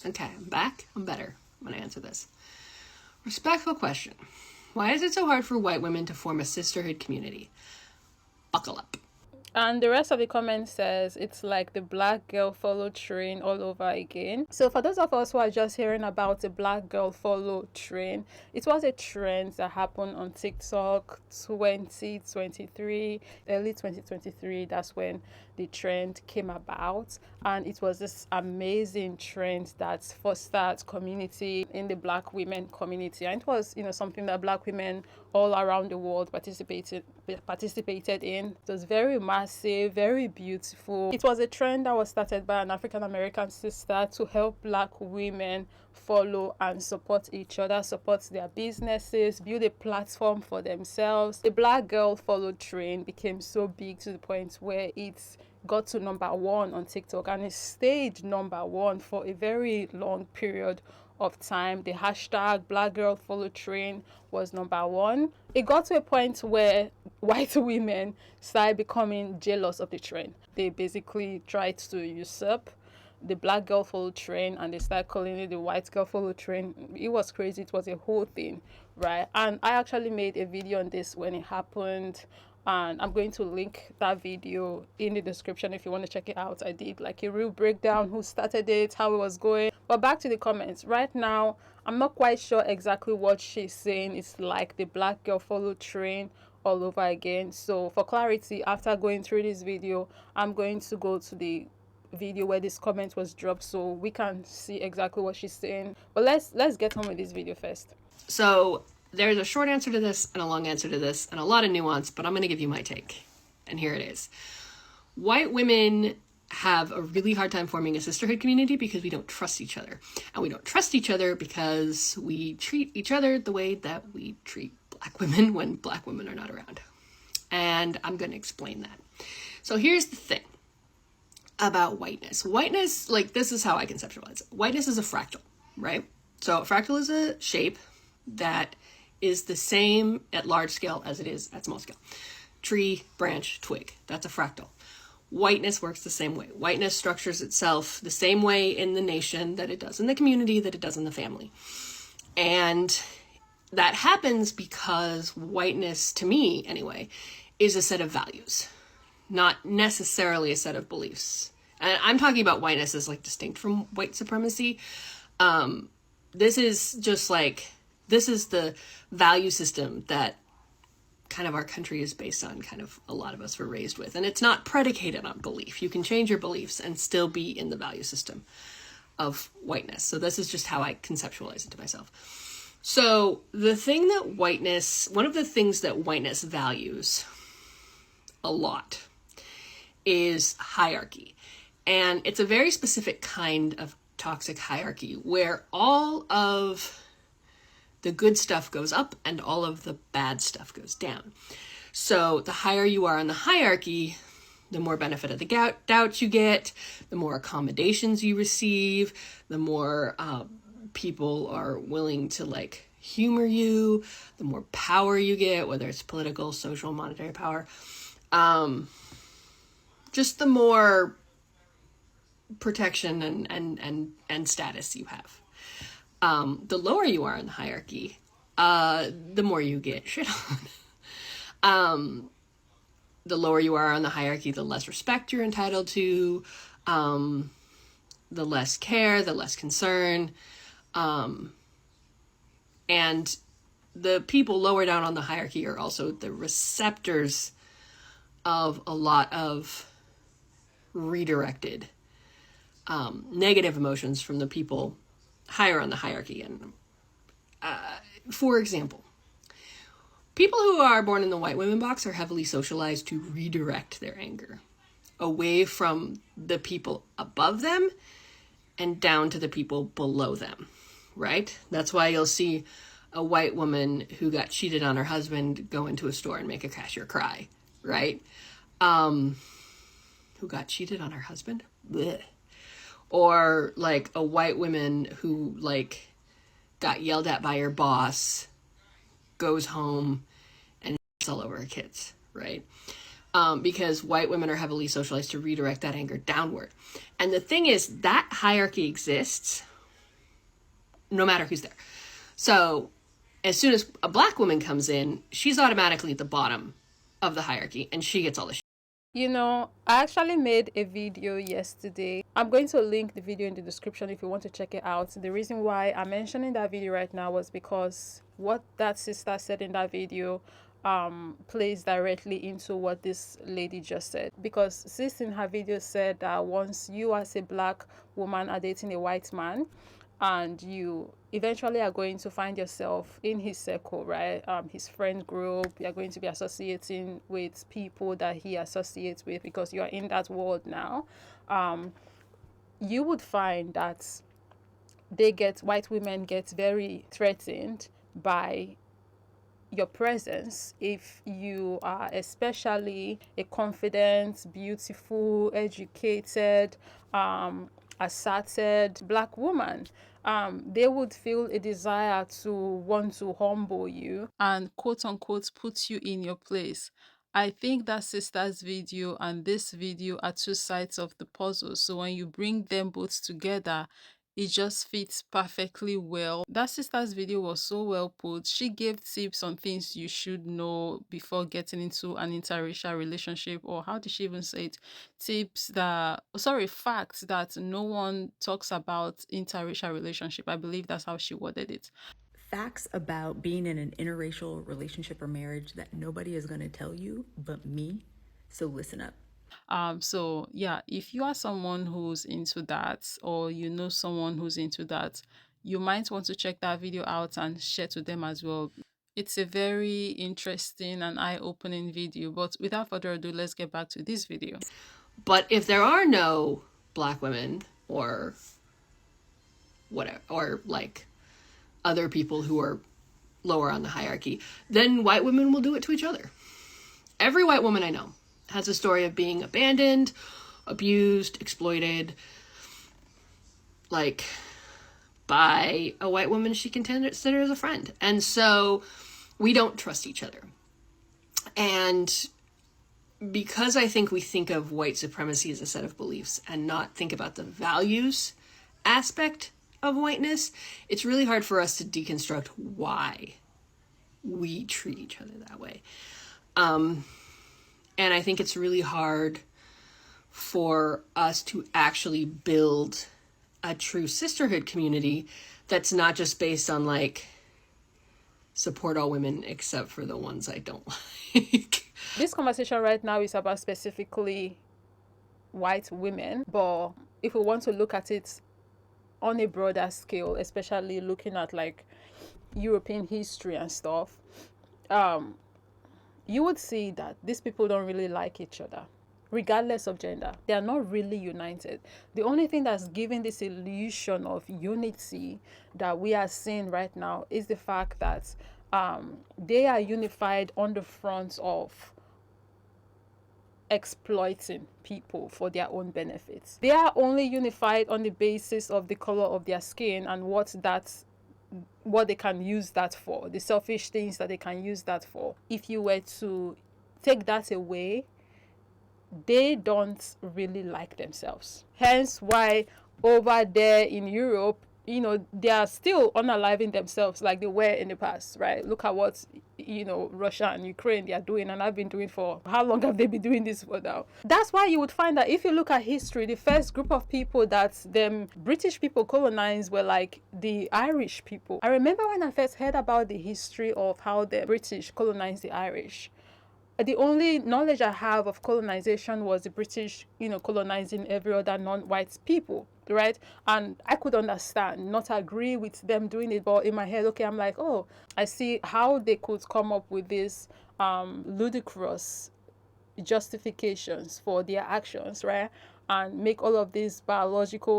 Okay, I'm back. I'm better. I'm going to answer this. Respectful question. Why is it so hard for white women to form a sisterhood community? Buckle up. And the rest of the comment says it's like the black girl follow train all over again. So for those of us who are just hearing about the black girl follow train, it was a trend that happened on TikTok 2023, early 2023. That's when the trend came about. And it was this amazing trend that fostered community in the black women community. And it was, something that black women all around the world participated in. It was very massive, very beautiful. It was a trend that was started by an African American sister to help black women follow and support each other, support their businesses, build a platform for themselves. The black girl follow train became so big to the point where it's got to #1 on TikTok, and it stayed #1 for a very long period of time. The hashtag black girl follow train was #1. It got to a point where white women started becoming jealous of the trend. They basically tried to usurp the black girl follow train, and they started calling it the white girl follow train. It was crazy. It was a whole thing, right? And I actually made a video on this when it happened, and I'm going to link that video in the description if you want to check it out. I did like a real breakdown, who started it, how it was going. But back to the comments. Right now, I'm not quite sure exactly what she's saying. It's like the black girl follow train all over again. So for clarity, after going through this video, I'm going to go to the video where this comment was dropped so we can see exactly what she's saying. But let's get on with this video first. So there's a short answer to this and a long answer to this and a lot of nuance, but I'm going to give you my take. And here it is. White women have a really hard time forming a sisterhood community because we don't trust each other. And we don't trust each other because we treat each other the way that we treat black women when black women are not around. And I'm going to explain that. So here's the thing about whiteness. Whiteness, like, this is how I conceptualize it. Whiteness is a fractal, right? So a fractal is a shape that is the same at large scale as it is at small scale. Tree, branch, twig. That's a fractal. Whiteness works the same way. Whiteness structures itself the same way in the nation that it does in the community, that it does in the family. And that happens because whiteness, to me anyway, is a set of values, not necessarily a set of beliefs. And I'm talking about whiteness as like distinct from white supremacy. This is the value system that kind of our country is based on, kind of a lot of us were raised with. And it's not predicated on belief. You can change your beliefs and still be in the value system of whiteness. So this is just how I conceptualize it to myself. So one of the things that whiteness values a lot is hierarchy. And it's a very specific kind of toxic hierarchy where all of the good stuff goes up and all of the bad stuff goes down. So the higher you are in the hierarchy, the more benefit of the doubt you get, the more accommodations you receive, the more people are willing to like humor you, the more power you get, whether it's political, social, monetary power. Just the more protection and status you have. The lower you are in the hierarchy, the more you get shit on. The lower you are on the hierarchy, the less respect you're entitled to, the less care, the less concern. And the people lower down on the hierarchy are also the receptors of a lot of redirected negative emotions from the people higher on the hierarchy. And for example, people who are born in the white women box are heavily socialized to redirect their anger away from the people above them and down to the people below them, right? That's why you'll see a white woman who got cheated on her husband go into a store and make a cashier cry, right? Who got cheated on her husband? Blech. Or like a white woman who like got yelled at by her boss, goes home and it's all over her kids, right? Because white women are heavily socialized to redirect that anger downward. And the thing is, that hierarchy exists no matter who's there. So as soon as a black woman comes in, she's automatically at the bottom of the hierarchy, and she gets all the shit. You know, I actually made a video yesterday. I'm going to link the video in the description if you want to check it out. The reason why I'm mentioning that video right now was because what that sister said in that video plays directly into what this lady just said. Because sis in her video said that once you as a black woman are dating a white man, and you eventually are going to find yourself in his circle, right? His friend group, you're going to be associating with people that he associates with because you are in that world now. You would find that white women get very threatened by your presence if you are especially a confident, beautiful, educated, asserted black woman. They would feel a desire to want to humble you and quote unquote put you in your place. I think that sister's video and this video are two sides of the puzzle. So when you bring them both together, it just fits perfectly well. That sister's video was so well put. She gave tips on things you should know before getting into an interracial relationship, or how did she even say it? Facts that no one talks about interracial relationship. I believe that's how she worded it. Facts about being in an interracial relationship or marriage that nobody is going to tell you but me. So listen up. So yeah, if you are someone who's into that, or you know someone who's into that, you might want to check that video out and share to them as well. It's a very interesting and eye-opening video. But without further ado, let's get back to this video. But if there are no black women or whatever, or like other people who are lower on the hierarchy, then white women will do it to each other. Every white woman I know has a story of being abandoned, abused, exploited, like by a white woman she considers a friend. And so we don't trust each other. And because I think we think of white supremacy as a set of beliefs and not think about the values aspect of whiteness, it's really hard for us to deconstruct why we treat each other that way. And I think it's really hard for us to actually build a true sisterhood community that's not just based on like support all women except for the ones I don't like. This conversation right now is about specifically white women, but if we want to look at it on a broader scale, especially looking at like European history and stuff, you would see that these people don't really like each other, regardless of gender. They are not really united. The only thing that's giving this illusion of unity that we are seeing right now is the fact that they are unified on the front of exploiting people for their own benefits. They are only unified on the basis of the color of their skin and what they can use that for, the selfish things that they can use that for. If you were to take that away, they don't really like themselves. Hence why over there in Europe, you know, they are still unaliving themselves like they were in the past, right? Look at what, you know, Russia and Ukraine, they are doing, and I've been doing for, how long have they been doing this for now? That's why you would find that if you look at history, the first group of people that them British people colonized were like the Irish people. I remember when I first heard about the history of how the British colonized the Irish. The only knowledge I have of colonization was the British, you know, colonizing every other non-white people, right? And I could understand, not agree with them doing it, but in my head, okay, I'm like, oh, I see how they could come up with these ludicrous justifications for their actions, right? And make all of these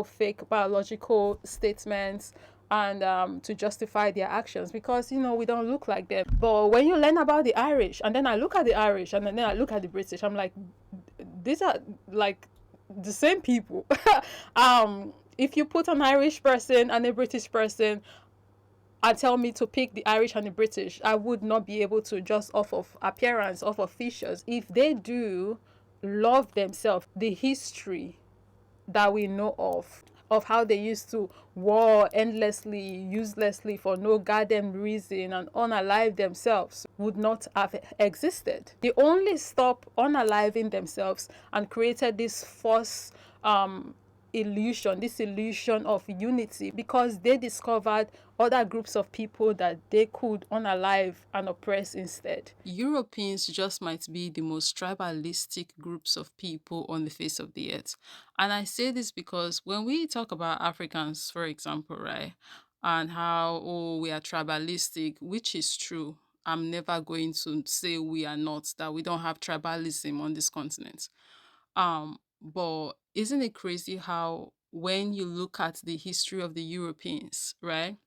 fake biological statements and to justify their actions because, you know, we don't look like them. But when you learn about the Irish, and then I look at the Irish and then I look at the British, I'm like, these are like the same people. If you put an Irish person and a British person and tell me to pick the Irish and the British, I would not be able to, just off of appearance, off of features. If they do love themselves, the history that we know of, of how they used to war endlessly, uselessly, for no goddamn reason, and unalive themselves would not have existed. They only stopped unaliving themselves and created this false this illusion of unity, because they discovered other groups of people that they could unalive and oppress instead. Europeans just might be the most tribalistic groups of people on the face of the earth. And I say this because when we talk about Africans, for example, right, and how, oh, we are tribalistic, which is true. I'm never going to say we are not, that we don't have tribalism on this continent. But isn't it crazy how when you look at the history of the Europeans, right?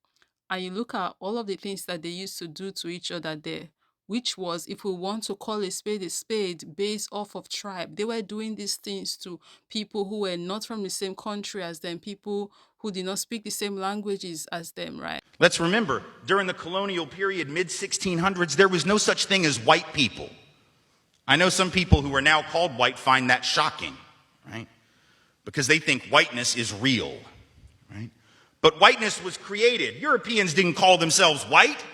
And you look at all of the things that they used to do to each other there, which was, if we want to call a spade, based off of tribe. They were doing these things to people who were not from the same country as them, people who did not speak the same languages as them, right? Let's remember, during the colonial period, mid-1600s, there was no such thing as white people. I know some people who are now called white find that shocking, right? Because they think whiteness is real, right? But whiteness was created. Europeans didn't call themselves white.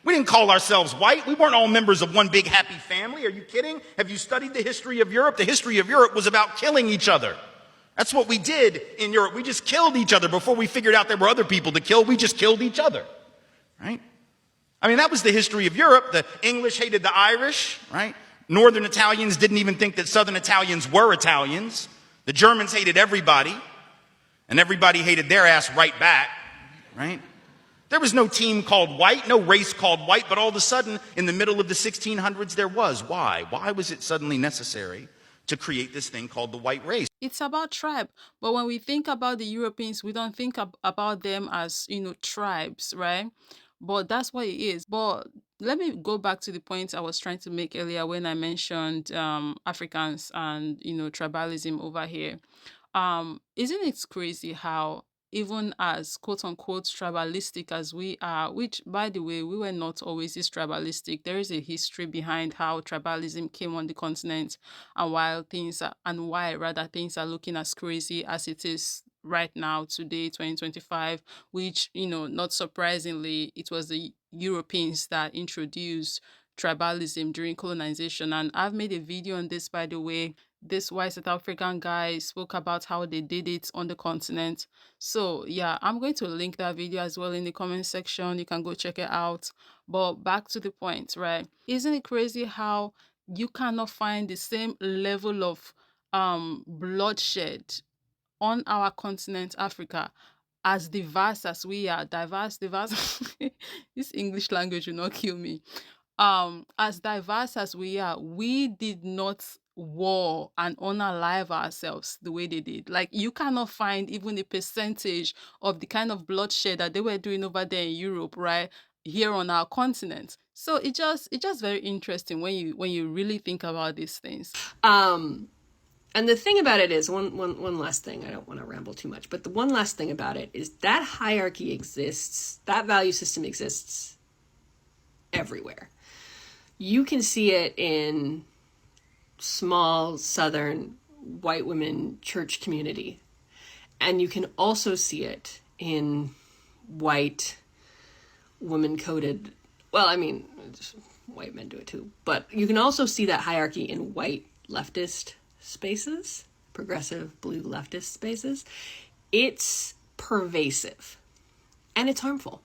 We didn't call ourselves white. We weren't all members of one big happy family. Are you kidding? Have you studied the history of Europe? The history of Europe was about killing each other. That's what we did in Europe. We just killed each other before we figured out there were other people to kill. We just killed each other, right? I mean, that was the history of Europe. The English hated the Irish, right? Northern Italians didn't even think that Southern Italians were Italians. The Germans hated everybody, and everybody hated their ass right back, right? There was no team called white, no race called white, but all of a sudden, in the middle of the 1600s, there was. Why? Why was it suddenly necessary to create this thing called the white race? It's about tribe. But when we think about the Europeans, we don't think about them as, tribes, right? But that's what it is. But let me go back to the point I was trying to make earlier when I mentioned Africans and, tribalism over here. Isn't it crazy how even as quote unquote tribalistic as we are, which by the way, we were not always this tribalistic. There is a history behind how tribalism came on the continent, and why rather things are looking as crazy as it is right now, today, 2025, which, not surprisingly, it was the Europeans that introduced tribalism during colonization. And I've made a video on this, by the way. This white South African guy spoke about how they did it on the continent. So yeah, I'm going to link that video as well in the comment section. You can go check it out. But back to the point, right? Isn't it crazy how you cannot find the same level of bloodshed on our continent, Africa, as diverse as we are? Diverse. This English language will not kill me. As diverse as we are, we did not war and unalive ourselves the way they did. Like, you cannot find even a percentage of the kind of bloodshed that they were doing over there in Europe, right, here on our continent. So it's just very interesting when you really think about these things. And the thing about it is, one last thing, I don't want to ramble too much, but the one last thing about it is that hierarchy exists, that value system exists everywhere. You can see it in small Southern white women church community. And you can also see it in white women-coded, well, I mean, white men do it too, but you can also see that hierarchy in white leftist spaces, progressive blue leftist spaces. It's pervasive and it's harmful.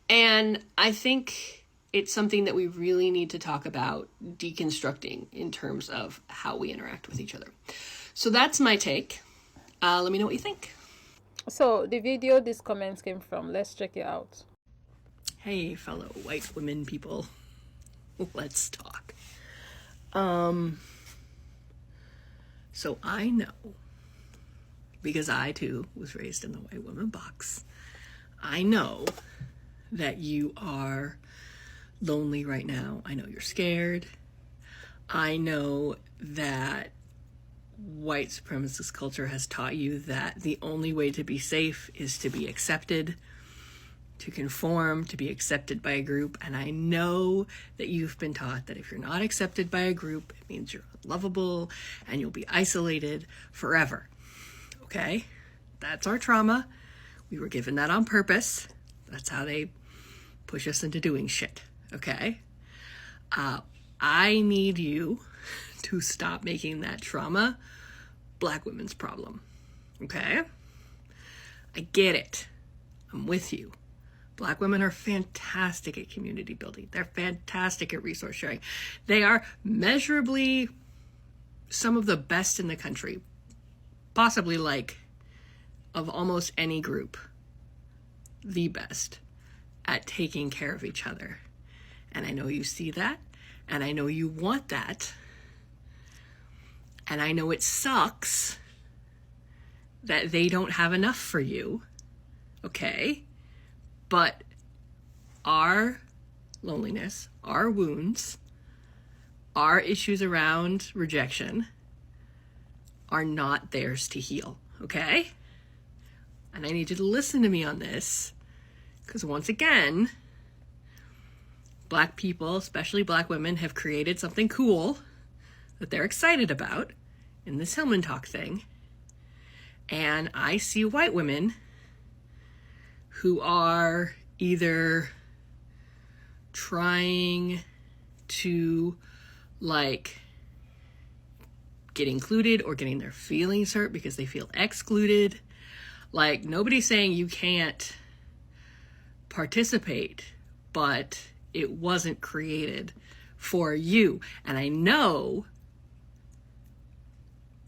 And I think it's something that we really need to talk about deconstructing in terms of how we interact with each other. So that's my take. Let me know what you think. So the video this comment came from, let's check it out. Hey, fellow white women people, let's talk. So I know, because I too was raised in the white woman box, I know that you are lonely right now. I know you're scared. I know that white supremacist culture has taught you that the only way to be safe is to be accepted, to conform, to be accepted by a group. And I know that you've been taught that if you're not accepted by a group, it means you're unlovable and you'll be isolated forever. Okay? That's our trauma. We were given that on purpose. That's how they push us into doing shit, okay? I need you to stop making that trauma Black women's problem, okay? I get it. I'm with you. Black women are fantastic at community building. They're fantastic at resource sharing. They are measurably some of the best in the country, possibly like of almost any group, the best at taking care of each other. And I know you see that, and I know you want that, and I know it sucks that they don't have enough for you, okay? But our loneliness, our wounds, our issues around rejection are not theirs to heal, okay? And I need you to listen to me on this, because once again, Black people, especially Black women, have created something cool that they're excited about in this Hillman Talk thing. And I see white women who are either trying to like get included or getting their feelings hurt because they feel excluded. Like, nobody's saying you can't participate, but it wasn't created for you. And I know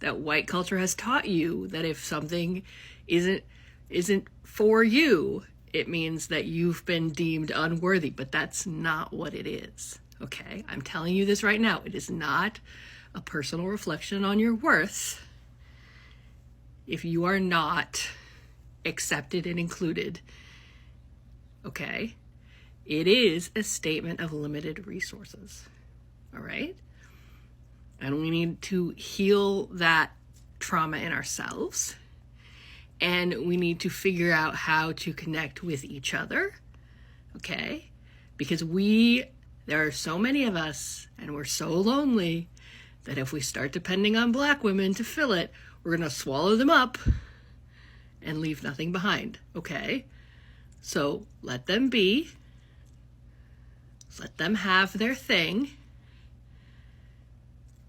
that white culture has taught you that if something isn't for you, it means that you've been deemed unworthy, but that's not what it is, okay? I'm telling you this right now. It is not a personal reflection on your worth if you are not accepted and included, okay? It is a statement of limited resources, all right? And we need to heal that trauma in ourselves. And we need to figure out how to connect with each other, okay? Because there are so many of us, and we're so lonely, that if we start depending on Black women to fill it, we're gonna swallow them up and leave nothing behind, okay? So let them be. Let them have their thing.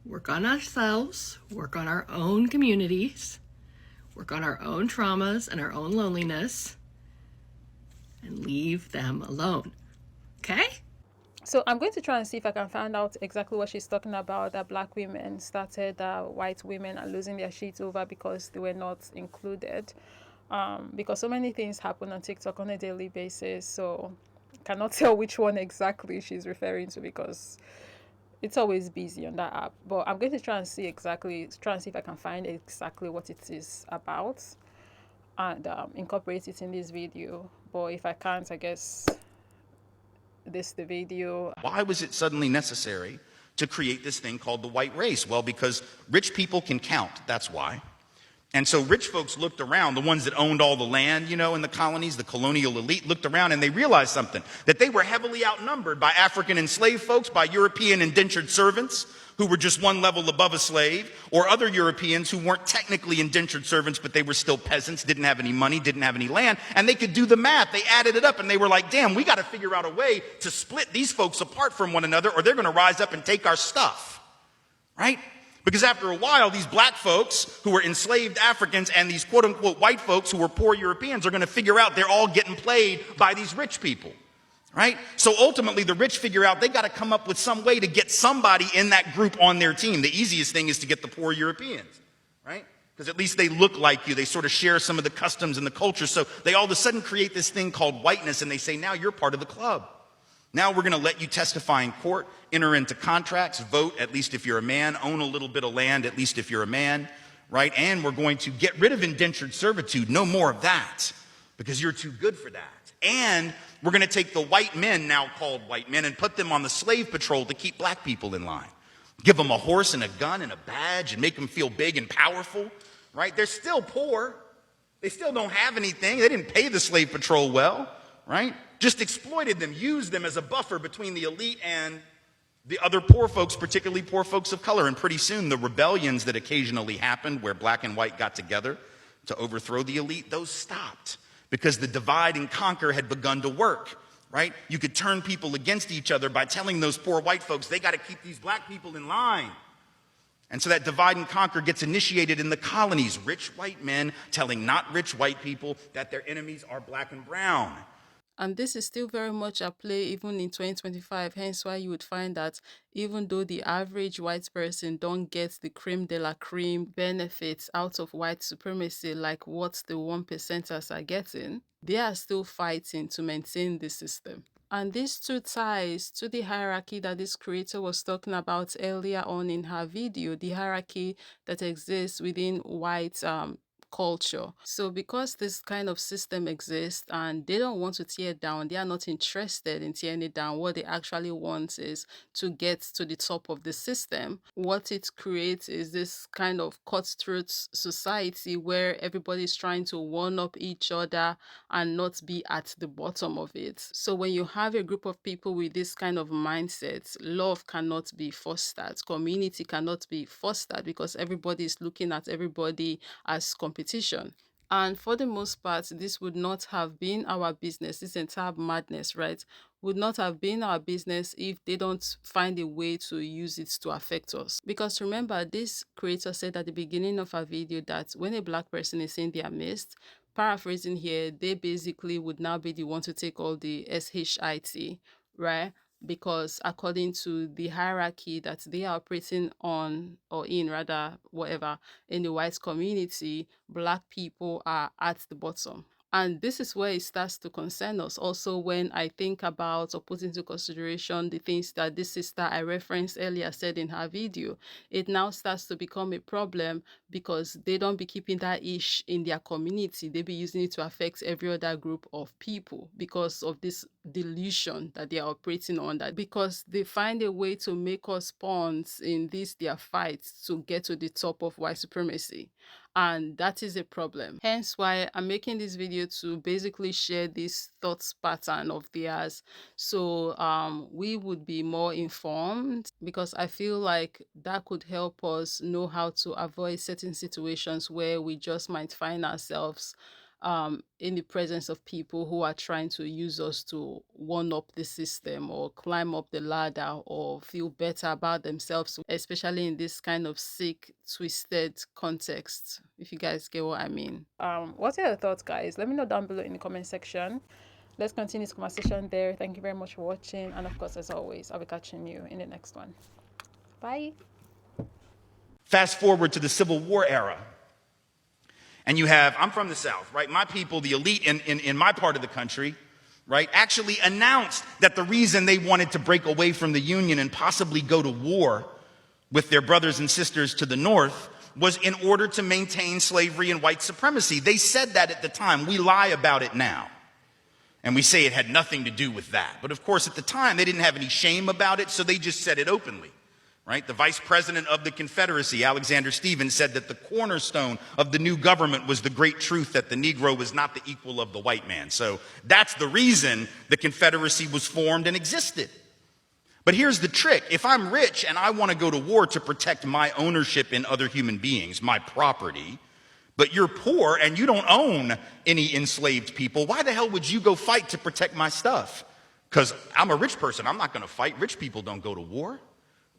Work on ourselves, work on our own communities, work on our own traumas and our own loneliness, and leave them alone, okay? So I'm going to try and see if I can find out exactly what she's talking about, that Black women started white women are losing their shit over because they were not included. Because so many things happen on TikTok on a daily basis, so I cannot tell which one exactly she's referring to because it's always busy on that app. But I'm going to try and see if I can find exactly what it is about and incorporate it in this video. But if I can't, I guess this is the video. Why was it suddenly necessary to create this thing called the white race? Well, because rich people can count, that's why. And so rich folks looked around, the ones that owned all the land, in the colonies, the colonial elite looked around and they realized something, that they were heavily outnumbered by African enslaved folks, by European indentured servants who were just one level above a slave, or other Europeans who weren't technically indentured servants, but they were still peasants, didn't have any money, didn't have any land, and they could do the math. They added it up and they were like, damn, we got to figure out a way to split these folks apart from one another or they're going to rise up and take our stuff, right? Because after a while, these black folks who were enslaved Africans and these quote unquote white folks who were poor Europeans are going to figure out they're all getting played by these rich people, right? So ultimately the rich figure out they got to come up with some way to get somebody in that group on their team. The easiest thing is to get the poor Europeans, right? Because at least they look like you. They sort of share some of the customs and the culture. So they all of a sudden create this thing called whiteness and they say, now you're part of the club. Now we're going to let you testify in court, enter into contracts, vote, at least if you're a man, own a little bit of land, at least if you're a man, right? And we're going to get rid of indentured servitude. No more of that because you're too good for that. And we're going to take the white men, now called white men, and put them on the slave patrol to keep black people in line. Give them a horse and a gun and a badge and make them feel big and powerful, right? They're still poor. They still don't have anything. They didn't pay the slave patrol well, right? Just exploited them, used them as a buffer between the elite and the other poor folks, particularly poor folks of color. And pretty soon the rebellions that occasionally happened where black and white got together to overthrow the elite, those stopped because the divide and conquer had begun to work, right? You could turn people against each other by telling those poor white folks, they got to keep these black people in line. And so that divide and conquer gets initiated in the colonies. Rich white men telling not rich white people that their enemies are black and brown. And this is still very much at play even in 2025. Hence why you would find that even though the average white person don't get the creme de la creme benefits out of white supremacy like what the 1%ers are getting, they are still fighting to maintain the system. And this too ties to the hierarchy that this creator was talking about earlier on in her video, the hierarchy that exists within white culture. So because this kind of system exists and they don't want to tear down, they are not interested in tearing it down. What they actually want is to get to the top of the system. What it creates is this kind of cutthroat society where everybody's trying to one up each other and not be at the bottom of it. So when you have a group of people with this kind of mindset, love cannot be fostered, community cannot be fostered because everybody is looking at everybody as competition. And for the most part, this would not have been our business. This entire madness, right, would not have been our business if they don't find a way to use it to affect us. Because remember, this creator said at the beginning of our video that when a black person is in their midst, paraphrasing here, they basically would now be the one to take all the SHIT, right? Because according to the hierarchy that they are operating on, or in rather, whatever, in the white community, black people are at the bottom. And this is where it starts to concern us. Also, when I think about or put into consideration the things that this sister I referenced earlier said in her video, it now starts to become a problem because they don't be keeping that ish in their community. They be using it to affect every other group of people because of this delusion that they are operating on, that because they find a way to make us pawns in this their fight to get to the top of white supremacy. And that is a problem. Hence why I'm making this video to basically share this thoughts pattern of theirs so we would be more informed, because I feel like that could help us know how to avoid certain situations where we just might find ourselves in the presence of people who are trying to use us to one up the system or climb up the ladder or feel better about themselves, especially in this kind of sick, twisted context, if you guys get what I mean. What are your thoughts, guys? Let me know down below in the comment section. Let's continue this conversation there. Thank you very much for watching, and of course, as always, I'll be catching you in the next one. Bye. Fast forward to the Civil War era. And you have, I'm from the South, right? My people, the elite in my part of the country, right, actually announced that the reason they wanted to break away from the Union and possibly go to war with their brothers and sisters to the North was in order to maintain slavery and white supremacy. They said that at the time. We lie about it now. And we say it had nothing to do with that. But of course, at the time, they didn't have any shame about it, so they just said it openly. Right? The vice president of the Confederacy, Alexander Stephens, said that the cornerstone of the new government was the great truth that the Negro was not the equal of the white man. So that's the reason the Confederacy was formed and existed. But here's the trick. If I'm rich and I want to go to war to protect my ownership in other human beings, my property, but you're poor and you don't own any enslaved people, why the hell would you go fight to protect my stuff? Because I'm a rich person. I'm not going to fight. Rich people don't go to war,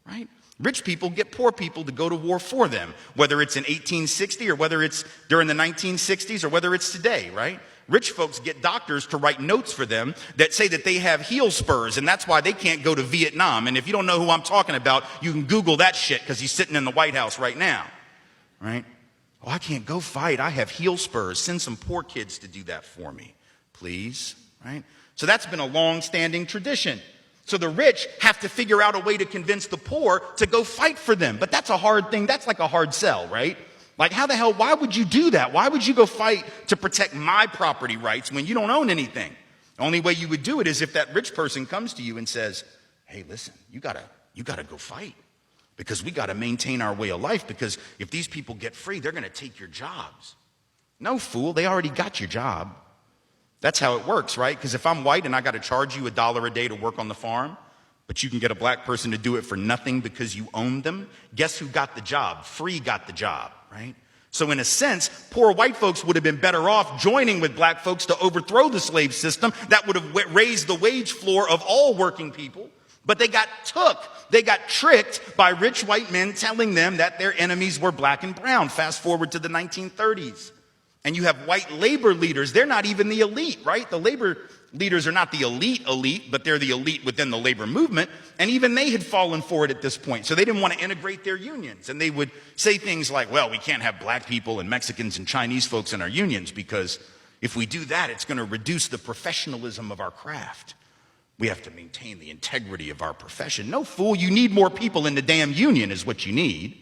right? Rich people get poor people to go to war for them, whether it's in 1860 or whether it's during the 1960s or whether it's today, right? Rich folks get doctors to write notes for them that say that they have heel spurs, and that's why they can't go to Vietnam. And if you don't know who I'm talking about, you can Google that shit because he's sitting in the White House right now, right? Oh, I can't go fight. I have heel spurs. Send some poor kids to do that for me, please, right? So that's been a long-standing tradition. So the rich have to figure out a way to convince the poor to go fight for them. But that's a hard thing. That's like a hard sell, right? Like, how the hell, why would you do that? Why would you go fight to protect my property rights when you don't own anything? The only way you would do it is if that rich person comes to you and says, hey, listen, you gotta go fight because we gotta maintain our way of life, because if these people get free, they're gonna take your jobs. No, fool, they already got your job. That's how it works, right? Because if I'm white and I got to charge you $1 a day to work on the farm, but you can get a black person to do it for nothing because you own them, guess who got the job? Free got the job, right? So in a sense, poor white folks would have been better off joining with black folks to overthrow the slave system. That would have raised the wage floor of all working people. But they got tricked by rich white men telling them that their enemies were black and brown. Fast forward to the 1930s. And you have white labor leaders. They're not even the elite, right? The labor leaders are not the elite, but they're the elite within the labor movement. And even they had fallen for it at this point. So they didn't want to integrate their unions. And they would say things like, well, we can't have black people and Mexicans and Chinese folks in our unions because if we do that, it's going to reduce the professionalism of our craft. We have to maintain the integrity of our profession. No, fool, you need more people in the damn union is what you need.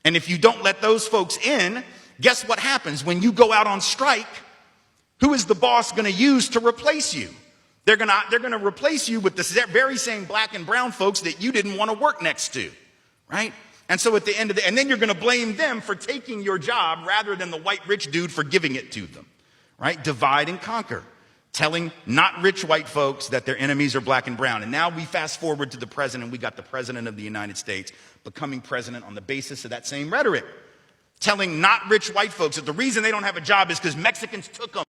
And if you don't let those folks in, guess what happens when you go out on strike? Who is the boss going to use to replace you? They're going to replace you with the very same black and brown folks that you didn't want to work next to, right? And so at the end of and then you're going to blame them for taking your job rather than the white rich dude for giving it to them, right? Divide and conquer. Telling not rich white folks that their enemies are black and brown. And now we fast forward to the president. We got the president of the United States becoming president on the basis of that same rhetoric. Telling not rich white folks that the reason they don't have a job is because Mexicans took them.